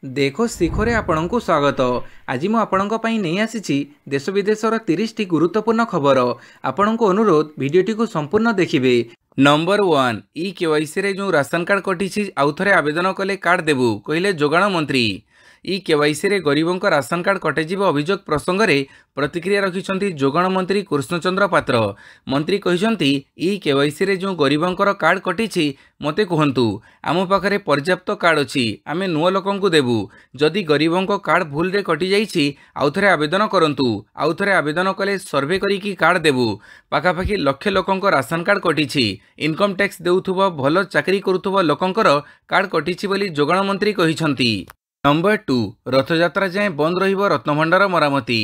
देखो ଶିଖରେ ଆପଣଙ୍କୁ ସ୍ୱାଗତ। ଆଜି ମୁଁ ଆପଣଙ୍କ ପାଇଁ ନେଇ ଆସିଛି ଦେଶ ବିଦେଶର 30ଟି ଗୁରୁତ୍ୱପୂର୍ଣ୍ଣ ଖବର। ଆପଣଙ୍କୁ ଅନୁରୋଧ ଭିଡ଼ିଓଟିକୁ ସମ୍ପୂର୍ଣ୍ଣ ଦେଖିବେ। ନମ୍ବର 1, ଇ-କେୱାଇସିରେ ଯେଉଁ ରାସନ କାର୍ଡ଼ କଟିଛି ଆଉ ଥରେ ଆବେଦନ କଲେ କାର୍ଡ଼ ଦେବୁ କହିଲେ ଯୋଗାଣ ମନ୍ତ୍ରୀ। ଇ-କେୱାଇସିରେ ଗରିବଙ୍କ ରାସନ କାର୍ଡ଼ କଟାଯିବା ଅଭିଯୋଗ ପ୍ରସଙ୍ଗରେ ପ୍ରତିକ୍ରିୟା ରଖିଛନ୍ତି ଯୋଗାଣ ମନ୍ତ୍ରୀ କୃଷ୍ଣଚନ୍ଦ୍ର ପାତ୍ର। ମନ୍ତ୍ରୀ କହିଛନ୍ତି, ଇ-କେୱାଇସିରେ ଯେଉଁ ଗରିବଙ୍କର କାର୍ଡ଼ କଟିଛି ମୋତେ କୁହନ୍ତୁ, ଆମ ପାଖରେ ପର୍ଯ୍ୟାପ୍ତ କାର୍ଡ଼ ଅଛି, ଆମେ ନୂଆ ଲୋକଙ୍କୁ ଦେବୁ। ଯଦି ଗରିବଙ୍କ କାର୍ଡ଼ ଭୁଲରେ କଟିଯାଇଛି ଆଉ ଥରେ ଆବେଦନ କରନ୍ତୁ। ଆଉ ଥରେ ଆବେଦନ କଲେ ସର୍ଭେ କରିକି କାର୍ଡ଼ ଦେବୁ। ପାଖାପାଖି ଲକ୍ଷେ ଲୋକଙ୍କ ରାସନ କାର୍ଡ଼ କଟିଛି। ଇନକମ୍ ଟ୍ୟାକ୍ସ ଦେଉଥିବା ଭଲ ଚାକିରି କରୁଥିବା ଲୋକଙ୍କର କାର୍ଡ଼ କଟିଛି ବୋଲି ଯୋଗାଣ ମନ୍ତ୍ରୀ କହିଛନ୍ତି। ନମ୍ବର 2, ରଥଯାତ୍ରା ଯାଏଁ ବନ୍ଦ ରହିବ ରତ୍ନଭଣ୍ଡାର ମରାମତି।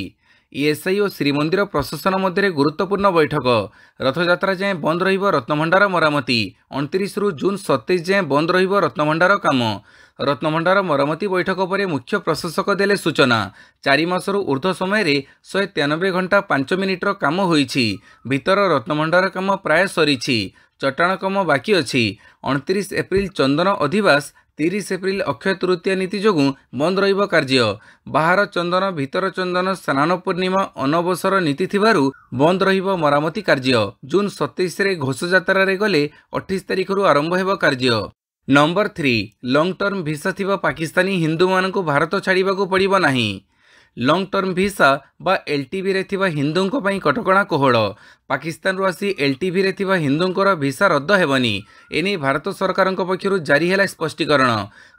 ଇଏସ୍ଆଇ ଓ ଶ୍ରୀମନ୍ଦିର ପ୍ରଶାସନ ମଧ୍ୟରେ ଗୁରୁତ୍ୱପୂର୍ଣ୍ଣ ବୈଠକ। ରଥଯାତ୍ରା ଯାଏଁ ବନ୍ଦ ରହିବ ରତ୍ନଭଣ୍ଡାର ମରାମତି। 29ରୁ ଜୁନ୍ 27 ଯାଏଁ ବନ୍ଦ ରହିବ ରତ୍ନଭଣ୍ଡାର କାମ। ରତ୍ନଭଣ୍ଡାର ମରାମତି ବୈଠକ ପରେ ମୁଖ୍ୟ ପ୍ରଶାସକ ଦେଲେ ସୂଚନା। 4 ମାସରୁ ଉର୍ଦ୍ଧ୍ୱ ସମୟରେ 193 ଘଣ୍ଟା 5 ମିନିଟ୍ର କାମ ହୋଇଛି। ଭିତର ରତ୍ନଭଣ୍ଡାର କାମ ପ୍ରାୟ ସରିଛି। ଚଟାଣ କାମ ବାକି ଅଛି। 29 ଏପ୍ରିଲ ଚନ୍ଦନ ଅଧିବାସ, 30 ଏପ୍ରିଲ ଅକ୍ଷୟ ତୃତୀୟା ନୀତି ଯୋଗୁଁ ବନ୍ଦ ରହିବ କାର୍ଯ୍ୟ। ବାହାର ଚନ୍ଦନ, ଭିତର ଚନ୍ଦନ, ସ୍ନାନ ପୂର୍ଣ୍ଣିମା, ଅନବସର ନୀତି ଥିବାରୁ ବନ୍ଦ ରହିବ ମରାମତି କାର୍ଯ୍ୟ। ଜୁନ୍ 27ରେ ଘୋଷଯାତ୍ରାରେ ଗଲେ 28 ତାରିଖରୁ ଆରମ୍ଭ ହେବ କାର୍ଯ୍ୟ। ନମ୍ବର 3, ଲଙ୍ଗ୍ ଟର୍ମ ଭିସା ଥିବା ପାକିସ୍ତାନୀ ହିନ୍ଦୁମାନଙ୍କୁ ଭାରତ ଛାଡ଼ିବାକୁ ପଡ଼ିବ ନାହିଁ। ଲଙ୍ଗ୍ ଟର୍ମ ଭିସା ବା ଏଲ୍ଟିଭିରେ ଥିବା ହିନ୍ଦୁଙ୍କ ପାଇଁ କଟକଣା କୋହଳ। ପାକିସ୍ତାନରୁ ଆସି ଏଲ୍ଟିଭିରେ ଥିବା ହିନ୍ଦୁଙ୍କର ଭିସା ରଦ୍ଦ ହେବନି। ଏନେଇ ଭାରତ ସରକାରଙ୍କ ପକ୍ଷରୁ ଜାରି ହେଲା ସ୍ପଷ୍ଟୀକରଣ।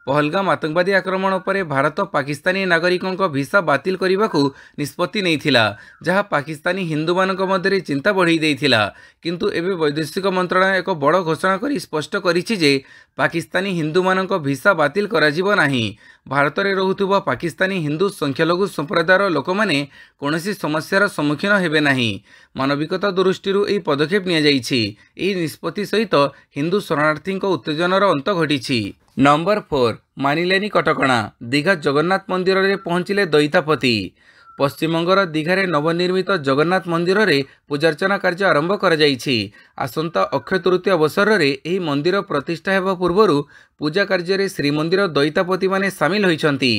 ପହଲଗାମ ଆତଙ୍କବାଦୀ ଆକ୍ରମଣ ପରେ ଭାରତ ପାକିସ୍ତାନୀ ନାଗରିକଙ୍କ ଭିସା ବାତିଲ କରିବାକୁ ନିଷ୍ପତ୍ତି ନେଇଥିଲା, ଯାହା ପାକିସ୍ତାନୀ ହିନ୍ଦୁମାନଙ୍କ ମଧ୍ୟରେ ଚିନ୍ତା ବଢ଼ାଇ ଦେଇଥିଲା। କିନ୍ତୁ ଏବେ ବୈଦେଶିକ ମନ୍ତ୍ରଣାଳୟ ଏକ ବଡ଼ ଘୋଷଣା କରି ସ୍ପଷ୍ଟ କରିଛି ଯେ ପାକିସ୍ତାନୀ ହିନ୍ଦୁମାନଙ୍କ ଭିସା ବାତିଲ କରାଯିବ ନାହିଁ। ଭାରତରେ ରହୁଥିବା ପାକିସ୍ତାନୀ ହିନ୍ଦୁ ସଂଖ୍ୟାଲଘୁ ସମ୍ପ୍ରଦାୟର ଲୋକମାନେ କୌଣସି ସମସ୍ୟାର ସମ୍ମୁଖୀନ ହେବେ ନାହିଁ। ମାନବିକତା ଦୃଷ୍ଟିରୁ ଏହି ପଦକ୍ଷେପ ନିଆଯାଇଛି। ଏହି ନିଷ୍ପତ୍ତି ସହିତ ହିନ୍ଦୁ ଶରଣାର୍ଥୀଙ୍କ ଉତ୍ତେଜନାର ଅନ୍ତ ଘଟିଛି। ନମ୍ବର 4, ମାନିଲେନି କଟକଣା। ଦୀଘା ଜଗନ୍ନାଥ ମନ୍ଦିରରେ ପହଞ୍ଚିଲେ ଦଇତାପତି। ପଶ୍ଚିମବଙ୍ଗର ଦୀଘାରେ ନବନିର୍ମିତ ଜଗନ୍ନାଥ ମନ୍ଦିରରେ ପୂଜାର୍ଚ୍ଚନା କାର୍ଯ୍ୟ ଆରମ୍ଭ କରାଯାଇଛି। ଆସନ୍ତା ଅକ୍ଷୟ ତୃତୀୟା ଅବସରରେ ଏହି ମନ୍ଦିର ପ୍ରତିଷ୍ଠା ହେବା ପୂର୍ବରୁ ପୂଜା କାର୍ଯ୍ୟରେ ଶ୍ରୀମନ୍ଦିର ଦଇତାପତିମାନେ ସାମିଲ ହୋଇଛନ୍ତି।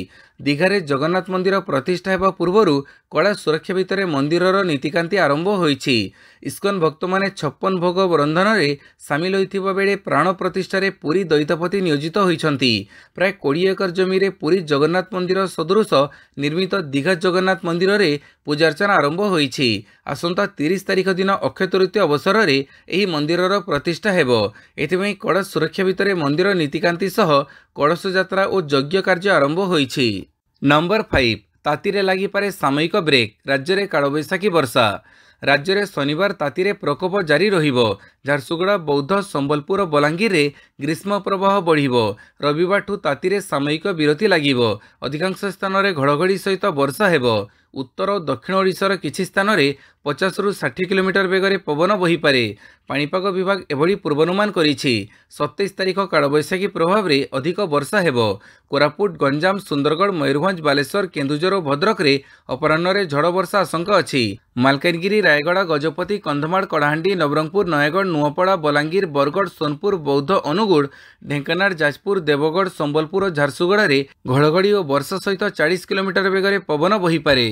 ଦୀଘାରେ ଜଗନ୍ନାଥ ମନ୍ଦିର ପ୍ରତିଷ୍ଠା ହେବା ପୂର୍ବରୁ କଡ଼ା ସୁରକ୍ଷା ଭିତରେ ମନ୍ଦିରର ନୀତିକାନ୍ତି ଆରମ୍ଭ ହୋଇଛି। ଇସ୍କନ ଭକ୍ତମାନେ 56 ଭୋଗ ରନ୍ଧନରେ ସାମିଲ ହୋଇଥିବା ବେଳେ ପ୍ରାଣ ପ୍ରତିଷ୍ଠାରେ ପୁରୀ ଦଇତାପତି ନିୟୋଜିତ ହୋଇଛନ୍ତି। ପ୍ରାୟ 20 ଏକର ଜମିରେ ପୁରୀ ଜଗନ୍ନାଥ ମନ୍ଦିର ସଦୃଶ ନିର୍ମିତ ଦୀଘା ଜଗନ୍ନାଥ ମନ୍ଦିରରେ ପୂଜାର୍ଚ୍ଚନା ଆରମ୍ଭ ହୋଇଛି। ଆସନ୍ତା 30 ତାରିଖ ଦିନ ଅକ୍ଷୟ ତୃତୀୟା ଅବସରରେ ଏହି ମନ୍ଦିରର ପ୍ରତିଷ୍ଠା ହେବ। ଏଥିପାଇଁ କଡ଼ା ସୁରକ୍ଷା ଭିତରେ ମନ୍ଦିର ନୀତିକାନ୍ତି ସହ କଳସ ଯାତ୍ରା ଓ ଯଜ୍ଞ କାର୍ଯ୍ୟ ଆରମ୍ଭ ହୋଇଛି। ନମ୍ବର 5, ତାତିରେ ଲାଗିପାରେ ସାମୟିକ ବ୍ରେକ୍। ରାଜ୍ୟରେ କାଳବୈଶାଖୀ ବର୍ଷା। ରାଜ୍ୟରେ ଶନିବାର ତାତିରେ ପ୍ରକୋପ ଜାରି ରହିବ। ଝାରସୁଗୁଡ଼ା, ବୌଦ୍ଧ, ସମ୍ବଲପୁର ଓ ବଲାଙ୍ଗୀରରେ ଗ୍ରୀଷ୍ମ ପ୍ରବାହ ବଢ଼ିବ। ରବିବାରଠୁ ତାତିରେ ସାମୟିକ ବିରତି ଲାଗିବ। ଅଧିକାଂଶ ସ୍ଥାନରେ ଘଡ଼ଘଡ଼ି ସହିତ ବର୍ଷା ହେବ। ଉତ୍ତର ଓ ଦକ୍ଷିଣ ଓଡ଼ିଶାର କିଛି ସ୍ଥାନରେ 50ରୁ 60 କିଲୋମିଟର ବେଗରେ ପବନ ବହିପାରେ। ପାଣିପାଗ ବିଭାଗ ଏଭଳି ପୂର୍ବାନୁମାନ କରିଛି। 27 ତାରିଖ କାଳବୈଶାଖୀ ପ୍ରଭାବରେ ଅଧିକ ବର୍ଷା ହେବ। କୋରାପୁଟ, ଗଞ୍ଜାମ, ସୁନ୍ଦରଗଡ଼, ମୟୂରଭଞ୍ଜ, ବାଲେଶ୍ୱର, କେନ୍ଦୁଝର ଓ ଭଦ୍ରକରେ ଅପରାହ୍ନରେ ଝଡ଼ ବର୍ଷା ଆଶଙ୍କା ଅଛି। ମାଲକାନଗିରି, ରାୟଗଡ଼ା, ଗଜପତି, କନ୍ଧମାଳ, କଳାହାଣ୍ଡି, ନବରଙ୍ଗପୁର, ନୟାଗଡ଼, ନୂଆପଡ଼ା, ବଲାଙ୍ଗୀର, ବରଗଡ଼, ସୋନପୁର, ବୌଦ୍ଧ, ଅନୁଗୁଳ, ଢେଙ୍କାନାଳ, ଯାଜପୁର, ଦେବଗଡ଼, ସମ୍ବଲପୁର ଓ ଝାରସୁଗୁଡ଼ାରେ ଘଡ଼ଘଡ଼ି ଓ ବର୍ଷା ସହିତ 40 କିଲୋମିଟର ବେଗରେ ପବନ ବହିପାରେ।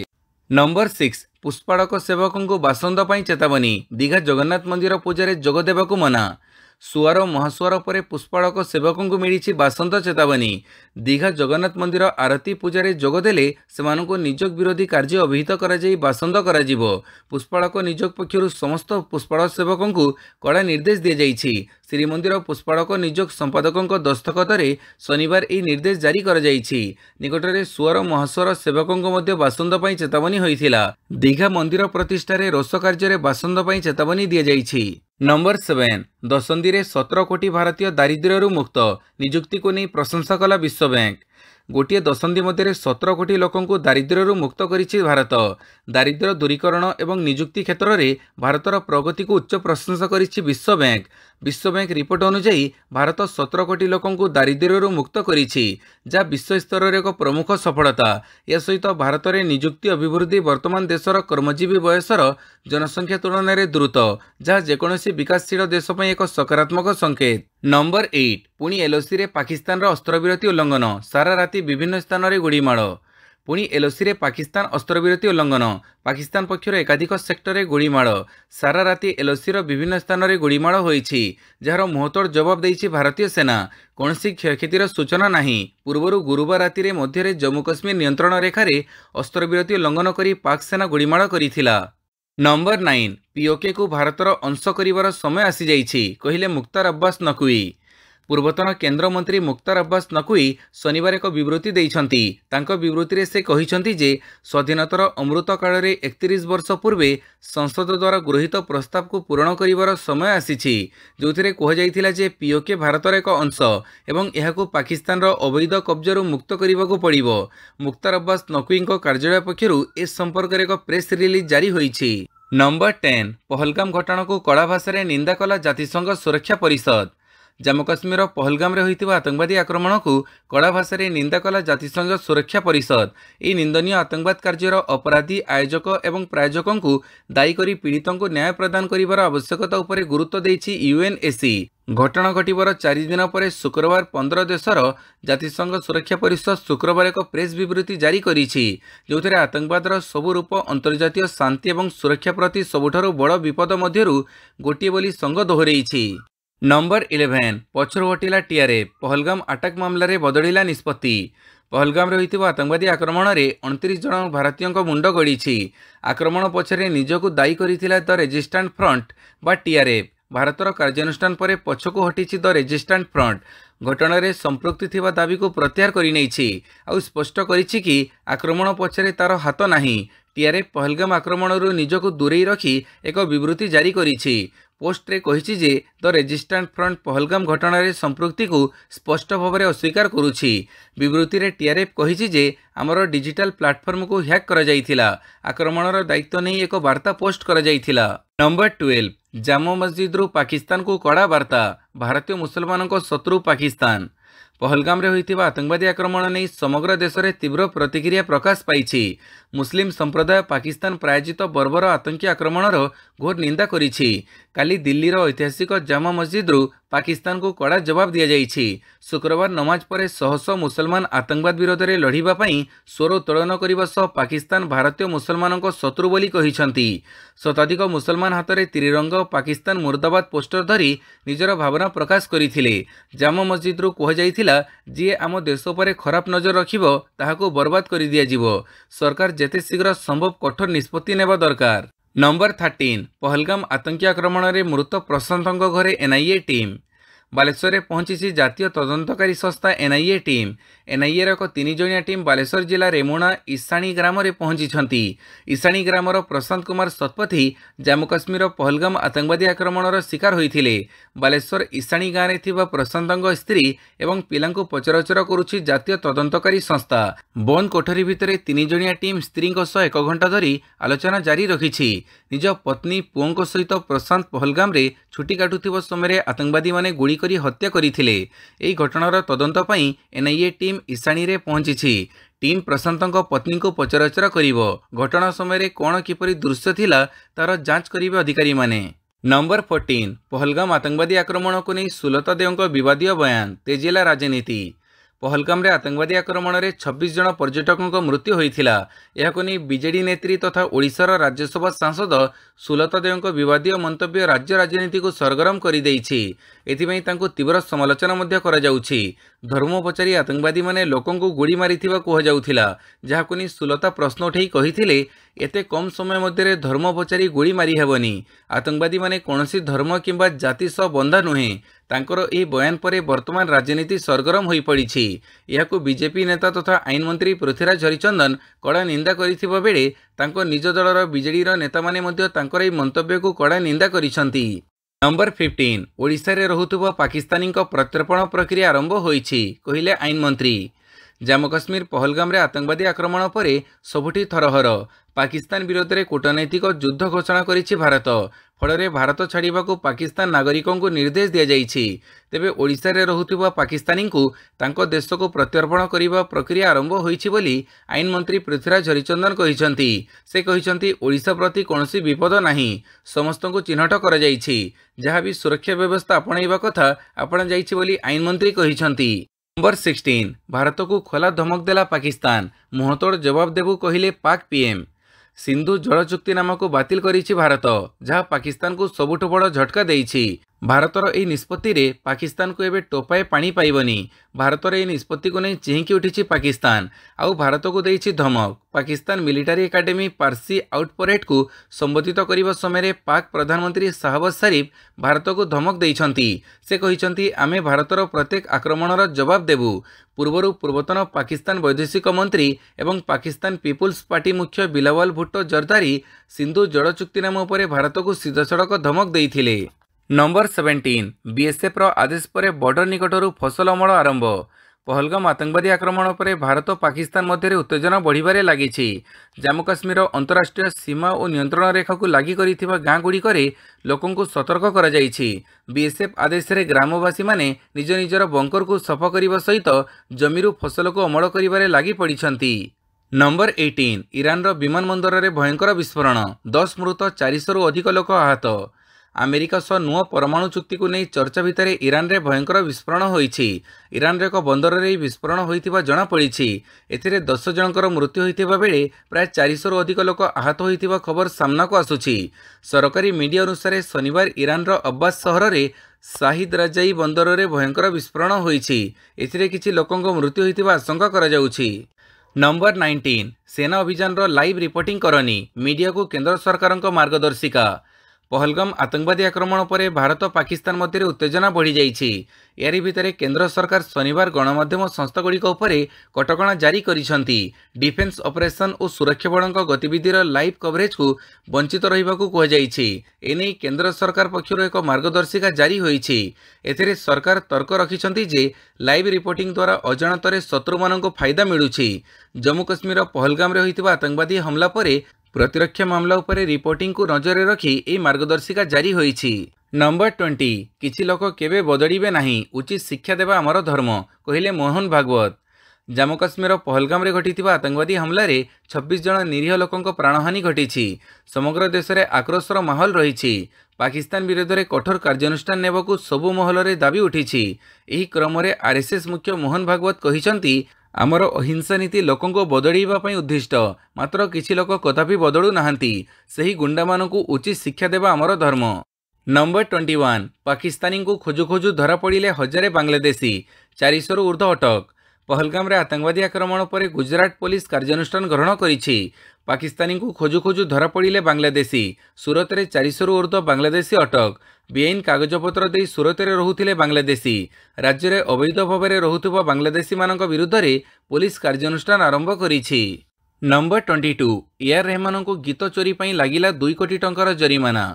ନମ୍ବର 6, ପୁଷ୍ପାଳକ ସେବକଙ୍କୁ ବାସନ୍ଦ ପାଇଁ ଚେତାବନୀ। ଦୀଘା ଜଗନ୍ନାଥ ମନ୍ଦିର ପୂଜାରେ ଯୋଗ ଦେବାକୁ ମନା। ସୁଆର ମହାସୁଆର ପରେ ପୁଷ୍ପାଳକ ସେବକଙ୍କୁ ମିଳିଛି ବାସନ୍ଦ ଚେତାବନୀ। ଦୀଘା ଜଗନ୍ନାଥ ମନ୍ଦିର ଆରତୀ ପୂଜାରେ ଯୋଗ ଦେଲେ ସେମାନଙ୍କୁ ନିଯୋଗ ବିରୋଧୀ କାର୍ଯ୍ୟ ଅଭିହିତ କରାଯାଇ ବାସନ୍ଦ କରାଯିବ। ପୁଷ୍ପାଳକ ନିଯୋଗ ପକ୍ଷରୁ ସମସ୍ତ ପୁଷ୍ପାଳକ ସେବକଙ୍କୁ କଡ଼ା ନିର୍ଦ୍ଦେଶ ଦିଆଯାଇଛି। ଶ୍ରୀମନ୍ଦିର ପୁଷ୍ପାଳକ ନିଯୋଗ ସମ୍ପାଦକଙ୍କ ଦସ୍ତଖତରେ ଶନିବାର ଏହି ନିର୍ଦ୍ଦେଶ ଜାରି କରାଯାଇଛି। ନିକଟରେ ସୁଆର ମହାସୁଆର ସେବକଙ୍କ ମଧ୍ୟ ବାସନ୍ଦ ପାଇଁ ଚେତାବନୀ ହୋଇଥିଲା। ଦୀଘା ମନ୍ଦିର ପ୍ରତିଷ୍ଠାରେ ରୋଷ କାର୍ଯ୍ୟରେ ବାସନ୍ଦ ପାଇଁ ଚେତାବନୀ ଦିଆଯାଇଛି। ନମ୍ବର 7, ଦଶନ୍ଧିରେ 17 କୋଟି ଭାରତୀୟ ଦାରିଦ୍ର୍ୟରୁ ମୁକ୍ତ। ନିଯୁକ୍ତିକୁ ନେଇ ପ୍ରଶଂସା କଲା ବିଶ୍ୱବ୍ୟାଙ୍କ। ଗୋଟିଏ ଦଶନ୍ଧି ମଧ୍ୟରେ 17 କୋଟି ଲୋକଙ୍କୁ ଦାରିଦ୍ର୍ୟରୁ ମୁକ୍ତ କରିଛି ଭାରତ। ଦାରିଦ୍ର୍ୟ ଦୂରୀକରଣ ଏବଂ ନିଯୁକ୍ତି କ୍ଷେତ୍ରରେ ଭାରତର ପ୍ରଗତିକୁ ଉଚ୍ଚ ପ୍ରଶଂସା କରିଛି ବିଶ୍ୱବ୍ୟାଙ୍କ। ବିଶ୍ୱବ୍ୟାଙ୍କ ରିପୋର୍ଟ ଅନୁଯାୟୀ ଭାରତ 17 କୋଟି ଲୋକଙ୍କୁ ଦାରିଦ୍ର୍ୟରୁ ମୁକ୍ତ କରିଛି, ଯାହା ବିଶ୍ୱ ସ୍ତରରେ ଏକ ପ୍ରମୁଖ ସଫଳତା। ଏହା ସହିତ ଭାରତରେ ନିଯୁକ୍ତି ଅଭିବୃଦ୍ଧି ବର୍ତ୍ତମାନ ଦେଶର କର୍ମଜୀବୀ ବୟସର ଜନସଂଖ୍ୟା ତୁଳନାରେ ଦ୍ରୁତ, ଯାହା ଯେକୌଣସି ବିକାଶଶୀଳ ଦେଶ ପାଇଁ ଏକ ସକାରାତ୍ମକ ସଂକେତ। नंबर 8 पुणी एलओसी रे पाकिस्तान रो अस्त्रविरति उल्लंघन सारा राति विभिन्न स्थान रे गुड़ीमाड़ पुणी एलओसी रे पाकिस्तान अस्त्रविरति उल्लंघन पाकिस्तान पक्षर एकाधिक सेक्टर रे गुड़ीमाड़ सारा राति एलओसी रो विभिन्न स्थान रे गुड़ीमाड़ होईछि जार मुहतोड़ जवाब देइछि भारतीय सेना कौनसी क्षयक्षतिर सूचना नहीं पूर्वर गुरुवार राति रे मध्य रे जम्मू कश्मीर नियंत्रण रेखा रे अस्त्रविरति उल्लंघन करी पाक सेना गुड़ीमाड़ करिथिला। नंबर 9 पीओके को भारतर अंश करिवार समय आसी जाइछि कहिले मुख्तार अब्बास नकवी पूर्वतन केंद्र मंत्री मुख्तार अब्बास नकवी शनिवार एक विवृत्ति देइछंती तांको विवृत्ति रे से कहिछंती जे स्वाधीनतार अमृत काल रे 31 वर्ष पूर्वे संसद द्वारा गृहीत प्रस्ताव को पूरण करिवार समय आसीछि जोथिरे कह जाइथिला जे पीओके भारतर एक अंश एवं एहाको पाकिस्तान रो अवैध कब्जारू मुक्त करिबाको पड़िबो। मुख्तार अब्बास नकवीको कार्यालय पक्षरु ए संपर्क रे एक प्रेस रिलीज जारी होईछि। नंबर 10 पहलगाम घटना को कड़ा भाषा रे निंदा कला जातिसंघ सुरक्षा परिषद जम्मू कश्मीर पहलगाम रे होइतिबा आतंकवादी आक्रमण को कड़ा भाषा रे निंदा कला जातिसंघ सुरक्षा परिषद ए निंदनीय आतंकवाद कार्यर अपराधी आयोजक एवं प्रायोजकों को दायी करी पीड़ितों को न्याय प्रदान करिवार आवश्यकता उपरे गुरुत्व देइछि यूएनएसी। घटना घटिबार 4 दिन पर शुक्रवार 15 देशर जातिसंघ सुरक्षा परिषद शुक्रवार एक प्रेस विवृत्ति जारी करिछि जोथिरे आतंकवादर सबु रूप अंतर्जातीय शांति एवं सुरक्षा प्रति सबुठारु बड़ विपद मध्यरु गोटिए बोली संघ दोहरेइछि। नंबर 11 पछरु हटिला टीआरएफ पहलगाम अटैक मामला रे बदलिला निष्पत्ति पहलगाम रे होइतिबा आतंकवादी आक्रमण रे 29 जन भारतीयों मुंड गड़ीछि आक्रमण पछरे निजको दायी करिथिला द रेजिस्टेंट फ्रंट बा टीआरएफ भारतर कार्यानुष्ठान पर पछको हटिछि द रेजिस्टेंट फ्रंट घटना रे संपृक्ति थिबा दाबी को प्रत्याहार करि नैछि आ स्पष्ट करिछि कि आक्रमण पछरे तार हाथ नाही। टीआरएफ पहलगाम आक्रमण निजको दूरेई रखी एक विवृत्ति जारी करिछि पोस्ट रे कहिछि जे द रेजिस्टेंट फ्रंट पहलगाम घटना रे संपृक्ति को स्पष्ट भाव में अस्वीकार करुछि। विवृत्ति रे टीआरएफ कहिछि जे हमर डिजिटल प्लेटफॉर्म को हैक करा जाइथिला आक्रमणर दायित्व नहीं एक वार्ता पोस्ट करा जाइथिला। नंबर 12 जामा मस्जिद रु पाकिस्तान को कड़ा वार्ता भारतीय मुसलमान को शत्रु पाकिस्तान पहलगाम रे होइतिबा आतंकवादी आक्रमण नहीं समग्र देश में तीव्र प्रतिक्रिया प्रकाश पाइछि। मुस्लिम संप्रदाय पाकिस्तान प्रायोजित बर्बर आतंकी आक्रमणर घोर निंदा करिछि। काली दिल्लीर ऐतिहासिक जामा मस्जिद रु पाकिस्तान को कड़ा जवाब दिया जाइछि। शुक्रवार नमाज पर शह शह मुसलमान आतंकवाद विरोध में लड़िबा पई स्वर उत्तोलन करने सह पाकिस्तान भारतीय मुसलमान शत्रु बोली कहिसंती। शताधिक मुसलमान हाथ में त्रिरंग पाकिस्तान मुर्दाबाद पोस्टर धरी निजर भावना प्रकाश करथिले। जामा मस्जिद रु कह जाइथिला जी आम देश पर खराब नजर रखिबो ताहाको बर्बाद कर दिया जिवो सरकार जेते शीघ्र संभव कठोर निष्पत्ति नेबा दरकार। नंबर 13 पहलगाम आतंकी आक्रमण रे मृत प्रशांतों घरे एनआईए टीम बालेश्वर में पहुंची जातीय तदंतकारी संस्था एनआईए टीम एनआईए एक 3 जणिया टीम बालेश्वर जिला रेमुणा ईशाणी ग्राम में पहुंची। ईशाणी ग्रामर प्रशांत कुमार शतपथी जम्मू कश्मीर पहलगाम आतंकवादी आक्रमणर शिकार होइथिले। बालेश्वर ईशाणी गाँव में थिबा प्रशांतों स्त्री एवं पिलांको पचराउचरा करुछि जातीय तदंतकारी संस्था। बंद कोठरी भितर 3 जणिया टीम स्त्री सह 1 घंटा धरी आलोचना जारी रखिछि। निज पत्नी पुओं सहित प्रशांत पहलगाम रे छुट्टी काटुथिबा समय आतंकवादी माने गुड़ी करी हत्या करिथिले। एही घटनार तदंत पई एनआईए टीम ईशाणी रे पहुंची। टीम प्रशांतों पत्नी को पचराउचरा करिवो। घटना समय कौन किपरि दृश्य थिला तार जांच करिवे अधिकारी माने। नंबर 14 पहलगाम आतंकवादी आक्रमण को नहीं सुलता देवों विवादीय बयान तेजिला राजनीति पहलगाम रे आतंकवादी आक्रमण में 26 जन पर्यटकों मृत्यु होइथिला। यहाको नहीं बीजेडी नेत्री तथा ओडिशार राज्यसभा सांसद सुलता देवों विवादीय मंतव्य राज्य राजनीति को सरगरम कर एथिପାଇଁ तांको तीव्र समालोचना मध्य करा जाउछि। धर्म पचारि आतंकवादी माने लोकों को गोड़ी मारिथिबा कह जाउथिला जहाको नहीं सुलता प्रश्न उठाई कहिथिले एते कम समय मध्य धर्म पचारि गोड़ी मारी हेबनी आतंकवादी माने कौनसी धर्म किंबा जाति सह बंधा नुहे। तांकर एही बयान पर वर्तमान राजनीति सरगरम होई पड़िछि। यहाको बीजेपी नेता तथा आईन मंत्री पृथ्वीराज हरिचंदन कड़ा निंदा करिथिबा बेले तांको निज दलर बीजेडीर नेता माने मध्य तांकर एही मंतव्य को कड़ा निंदा करिसंती। नंबर 15 ओडिशा रे रहुथुबा पाकिस्तानी प्रत्यर्पण प्रक्रिया आरंभ होईछि कहिले आईन मंत्री। जम्मू काश्मीर पहलगाम आतंकवादी आक्रमण पर सबुठी थरहर पाकिस्तान विरोध में कूटनैतिक युद्ध घोषणा करिछि भारत। फल भारत छाड़ा पाकिस्तान नागरिकों को निर्देश दि जाइछि। तेबे ओडिशा रे रहुथिबा पाकिस्तानी को तांको देश को प्रत्यर्पण करने प्रक्रिया आरंभ होइछि बोली आईन मंत्री पृथ्वीराज हरिचंदन कहिसंती। से कहिसंती ओडिशा प्रति कोनोसी विपद नाही, समस्त को चिन्हट करा जाइछि, जहाँ भी सुरक्षा व्यवस्था आपणैबा कथा आपण जाइछि बोली आईन मंत्री कहिसंती। नंबर 16 भारत को खोला धमक देला पाकिस्तान, मुहतोड़ जवाब देबू कहिले पाक पीएम। सिंधु जल चुक्ति नामक बातिल करिछि भारत, जहाँ पाकिस्तान को सबुठ बड़ झटका देइछि। भारतर एही निष्पत्ति रे पाकिस्तान को एबे टोपाए पानी पाइबनी। भारतर एही निष्पत्ति को नहीं चिहिंकी उठिछि पाकिस्तान, आउ भारत को देइछि धमक। Pakistan military academy Parsi out parade को संबोधित करने समय पाक प्रधानमंत्री शाहबाज शरीफ भारत को धमक देइछंती। से कहिछंती आमे भारतर प्रत्येक आक्रमणर जवाब देबू। पूर्वरु पूर्वतन पाकिस्तान वैदेशिक मंत्री एवं पाकिस्तान पीपुल्स पार्टी मुख्य बिलावल भुट्टो जरदारी सिंधु जल चुक्ति नाम पर भारत को सीधासड़क धमक देइथिले। नंबर 17 बीएसएफ रो आदेश पर बॉर्डर निकटरू फसल अमल आरंभ। पहलगाम आतंकवादी आक्रमण पर भारत और पाकिस्तान मध्य उत्तेजना बढ़िबारे लागिछि। जम्मू काश्मीर अंतरराष्ट्रीय सीमा और नियंत्रण रेखा को लागि करिथिबा गाँ गुड़िकरे लोकों को सतर्क करा जाइछि। बीएसएफ आदेश रे ग्रामवासी माने निज निजर बंकर को सफा करने सहित जमीरु फसल को अमल करिबारे लागि पड़िछंती। नंबर 18 ईरान रो विमान बंदर रे भयंकर विस्फोरण, 10 मृत 400 रु अधिक लोक आहत। अमेरिका सह नुआ परमाणु चुक्ति को नहीं चर्चा भितर ईरान रे भयंकर विस्फोरण होइछि। ईरान रे एक बंदर रे विस्फोरण होइथिबा जणा पड़िछि। एथिरे 10 जनकर मृत्यु होइथिबा बेले प्राय 400 रु अधिक लोक आहत होइथिबा खबर सामना को आसुछि। सरकारी मीडिया अनुसार शनिवार ईरान रो अब्बास सहर रे शाहिद राजाई बंदर रे भयंकर विस्फोरण होइछि। एथिरे किछि लोकंक मृत्यु होइथिबा आशंका करा जाउछि। नंबर 19 सेना अभियान रो लाइव रिपोर्टिंग करनी, मीडिया को केंद्र सरकारक मार्गदर्शिका। पहलगाम आतंकवादी आक्रमण पर भारत और पाकिस्तान मध्य उत्तेजना बढ़ी जाइछि। यारी भितर केंद्र सरकार शनिवार गणमाध्यम संस्थागुड़िक उपरे कटकणा जारी करिसंती। डिफेन्स ऑपरेशन और सुरक्षा बलक गतिविधिर लाइव कवरेज को वंचित रहिबाकू कुहाଯାଇଛି। एने केंद्र सरकार पक्षर एक मार्गदर्शिका जारी होइछि। एथिरे सरकार तर्क रखिछंती जे लाइव रिपोर्टिंग द्वारा अजाणତରେ शत्रु मानक फायदा मिलुछि। जम्मू काश्मीर पहलगाम रे होइतिबा आतंकवादी हमला पर प्रतिरक्षा मामला उपर रिपोर्टिंग को नजर रखी ए मार्गदर्शिका जारी होइछि। नंबर 20 किछि लोक केबे बदलिबे नाही, उचित शिक्षा देवा आमर धर्म, कहिले मोहन भागवत। जम्मू काश्मीर पहलगाम रे घटिथिबा आतंकवादी हमला रे 26 जन निरीह लोकंक प्राणहानि घटिछि। समग्र देश में आक्रोशर माहौल रहिछि। पाकिस्तान विरोध में कठोर कार्यानुष्ठान नेबाकू सबु महल रे दाबी उठिछि। एही क्रम रे आरएसएस मुख्य मोहन भागवत कहिसंती आमर अहिंसा नीति लोकों को बदलैबा पई उद्दिष्ट, मात्र किछि लोक कदापि बदलु नाहांती। सही गुंडा मानकू उचित शिक्षा देवा आमर धर्म। नंबर 21 पाकिस्तानी को खोजु खोजु धरा पड़िले हजारे बांग्लादेशी, 400 रु ऊर्ध्व अटक। पहलगाम रे आतंकवादी आक्रमण पर गुजरात पुलिस कार्यानुष्ठान ग्रहण करिछि। पाकिस्तानी को खोजु खोजु धरा पड़िले बांग्लादेशी, सूरत रे 400 रु ऊर्ध्व बांग्लादेशी अटक। बेआईन कागजपत्र दे सूरत रे रहुथिले बांग्लादेशी। राज्य रे अवैध भाव में रहुथिबा बांग्लादेशी मानक विरुद्ध रे पुलिस कार्यानुष्ठान आरंभ करिछि। नंबर 22 एआर रहमान को गीत चोरी पई लागिला 2 कोटी टंकार जरिमाना।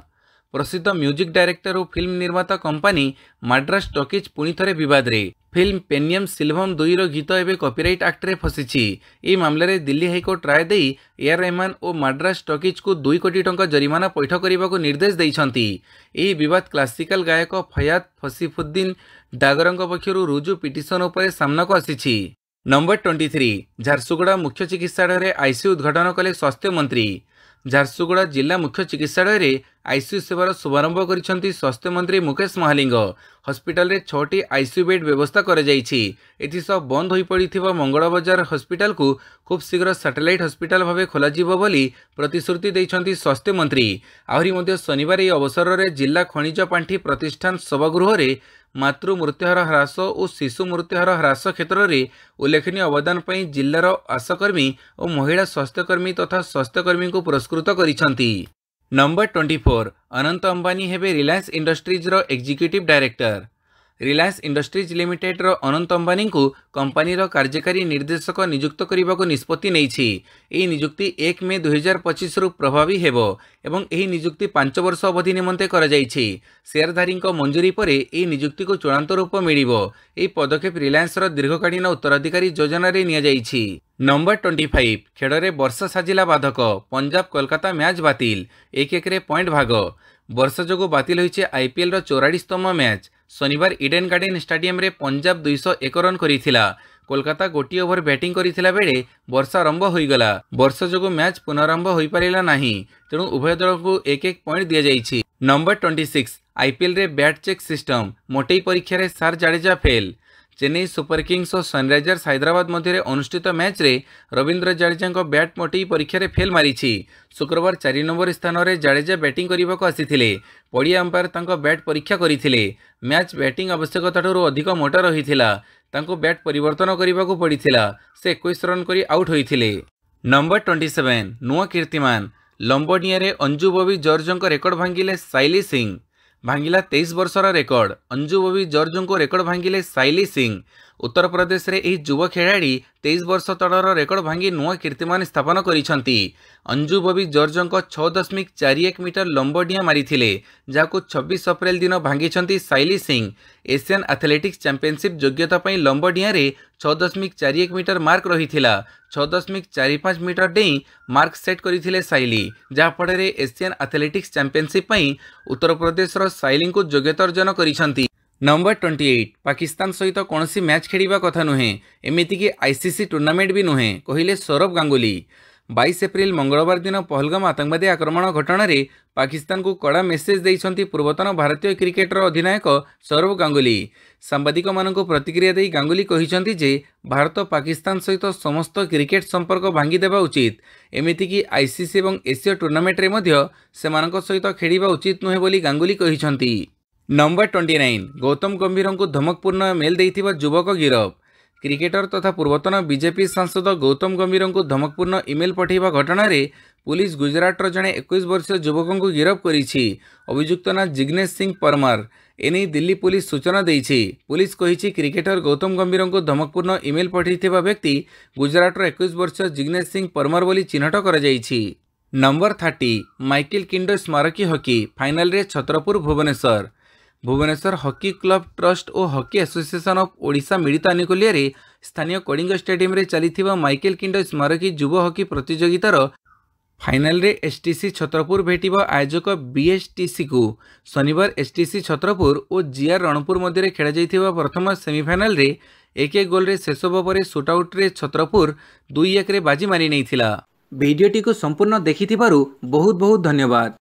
प्रसिद्ध म्यूजिक डायरेक्टर और फिल्म निर्माता कंपनी माड्रास टॉकीज पुणी थे विवाद रे। फिल्म पेनियम सिल्वम 2 रो गीत एवं कॉपीराइट एक्ट रे फसिछि। ए मामले रे दिल्ली हाईकोर्ट राय दे एआर रहमान और माड्रास टॉकीज को 2 कोटी टंका जरिमाना पैठ करने को निर्देश देइछंती। एही विवाद क्लासिकल गायक फयाद फसीफुद्दीन डागरंक पक्षरु रुजु पिटिशन उपर सामना को आसीछि। नंबर 23 झारसुगुड़ा मुख्य चिकित्सालय रे आईसीयू उद्घाटन कले स्वास्थ्य मंत्री। झारसुगुड़ा जिला मुख्य चिकित्सालय रे आईसीयू सेवार शुभारंभ करिसेंती स्वास्थ्य मंत्री मुकेश महालिंग। हॉस्पिटल रे 6टी आईसीयू बेड व्यवस्था कर जाइछि। एथिसह बंद होई पड़िथिबा मंगल बाजार हॉस्पिटल को खूब शीघ्र सैटेलाइट हॉस्पिटल भाव खोल जिवो बोली प्रतिश्रुति दैछंती स्वास्थ्य मंत्री। आहुरी मध्य शनिवार এই अवसर रे जिला खनिज पांठी प्रतिष्ठान सभागृह रे मातृ मृत्युहार ह्रास और शिशु मृत्युहार ह्रास क्षेत्र में उल्लेखनीय अवदान पर जिलार आशाकर्मी और महिला स्वास्थ्यकर्मी तथा स्वास्थ्यकर्मी को पुरस्कृत करिसेंती। नंबर 24 अनंत अंबानी हेबे रिलायंस इंडस्ट्रीज रो एग्जीक्यूटिव डायरेक्टर। रिलायंस इंडस्ट्रीज लिमिटेड रो अनंत अंबानी को कंपनी रो कार्यकारी निर्देशक नियुक्त करने को निष्पत्ति नहीं। नियुक्ति 1 मे 2025 रु प्रभावी हेबो एवं एही नियुक्ति 5 वर्ष अवधि निमंते करा जायछि। शेयरधारी मंजूरी पर यह नियुक्ति को चूड़ांत रूप मिलिबो। एही पदक्षेप रिलायंस रो दीर्घकालीन उत्तराधिकारी योजना रे निया जायछि। नंबर 25 खेड़े वर्षा साजिला बाधक पंजाब कोलकाता मैच बातिल 1-1 रे पॉइंट भाग। वर्षा जोगु बातिल होइछे आईपीएल रो 44तम मैच। शनिवार इडेन गार्डन स्टेडियम रे पंजाब 201 रन करिथिला। कोलकाता गोटी ओभर बैटिंग करिथिला बेले वर्षा आरंभ होईगला। वर्षा जोगु मैच पुनरारंभ होई पारिला नाही, तेणु उभय दल को 1-1 पॉइंट दिया जायछि। नंबर 26 आईपीएल रे बैट चेक सिस्टम मोटेई परीक्षा रे सार Jadeja fail. Chennai super Kings और सनराइजर्स हैदराबाद मध्य अनुष्ठित मैच रे रविंद्र जाडेजा बैट मोटेई परीक्षा रे फेल मारिछि। शुक्रवार 4 नंबर स्थान रे जाडेजा बैटिंग करने को आसीथिले। पड़िया अंपायर तांको बैट परीक्षा करथिले। मैच बैटिंग आवश्यकता ठारू अधिक मोटा रहिथिला। तांको बैट परिवर्तन करने को पड़िथिला। से 21 रन करी आउट होइथिले। नंबर 27 नुआ कीर्तिमान लंबोडिया रे अंजू बॉबी जॉर्ज रेकर्ड भांगिले साइली सिंह। भांगिला 23 वर्षर रेकर्ड। अंजू बॉबी जॉर्ज को रेकर्ड भांगिले साइली सिंह। उत्तर प्रदेश रे एही युवा खेलाड़ी 23 वर्ष तलर रेकर्ड भांगी नुआ कीर्तिमान स्थापन करिसंती। अंजू बॉबी जॉर्ज 6.41 मीटर लंबोडिया मारिथिले, जाको 26 अप्रैल दिन भांगिछंती साइली सिंह। एशियन एथलेटिक्स चैंपियनशिप योग्यता पई लंबोडिया रे 6.41 मीटर मार्क रहिथिला। 6.45 मीटर डेई मार्क सेट करथिले साइली, जहा फଳରେ एशियन एथलेटिक्स चैंपियनशिप पई उत्तर प्रदेश रो साइली को योग्यता अर्जन करिसंती। नंबर 28 पाकिस्तान सहित कौन सी मैच खेलिबा कथा नुहे, एमिति कि आईसीसी टूर्नामेंट भी नुहे कहिले सौरभ गांगुली। 22 एप्रिल मंगलवार दिन पहलगाम आतंकवादी आक्रमण घटना रे पाकिस्तान को कड़ा मेसेज देइछंती पूर्वतन भारतीय क्रिकेटर अधिनायक सौरभ गांगुली। सांबादिक मानक प्रतिक्रिया देई गांगुली कहिसंती जे भारत पाकिस्तान सहित समस्त क्रिकेट संपर्क भांगी देबा उचित, एमिति कि आईसीसी एवं एशिया टूर्नामेंट रे मध्य सेमानक सहित खेलिबा उचित नुहे बोली गांगुली कहिसंती। नंबर 29 गौतम गंभीर को धमकपूर्ण मेल देइथिबा युवक गिरफ। क्रिकेटर तथा पूर्वतन बीजेपी सांसद गौतम गंभीर को धमकपूर्ण इमेल पठाइबा घटना रे पुलिस गुजरात जड़े 21 वर्षीय युवक को गिरफ करिछि। अभियुक्त ना जिग्नेश सिंह परमार। एने दिल्ली पुलिस सूचना देइछि। पुलिस कहिछि क्रिकेटर गौतम गंभीर को धमकपूर्ण इमेल पठाइथिबा व्यक्ति गुजरात 21 वर्षीय जिग्नेश सिंह परमार बोली चिन्हट करा जाइछि। नंबर 30 माइकेल किंडो स्मारकी हॉकी फाइनल रे Chhatrapur Bhubaneswar. Bhubaneswar hockey club trust और हॉकी एसोसिएशन ऑफ ओडिशा मिलित आनुकूल्य रे स्थानीय कलिंग स्टेडियम रे चलिथिबा माइकेल किंडो स्मारकी युव हॉकी प्रतियोगितार फाइनल रे एसटीसी छत्रपुर भेटिबा आयोजक बीएसटीसी को शनिवार एसटीसी छत्रपुर और जीआर रणपुर मध्य खेला जाइथिबा प्रथम सेमीफाइनल रे 1-1 गोल रे शेष ओवर शूटआउट रे छत्रपुर 2-1 रे बाजी मारी नैथिला। वीडियोटी को संपूर्ण देखिथिबारु बहुत बहुत धन्यवाद।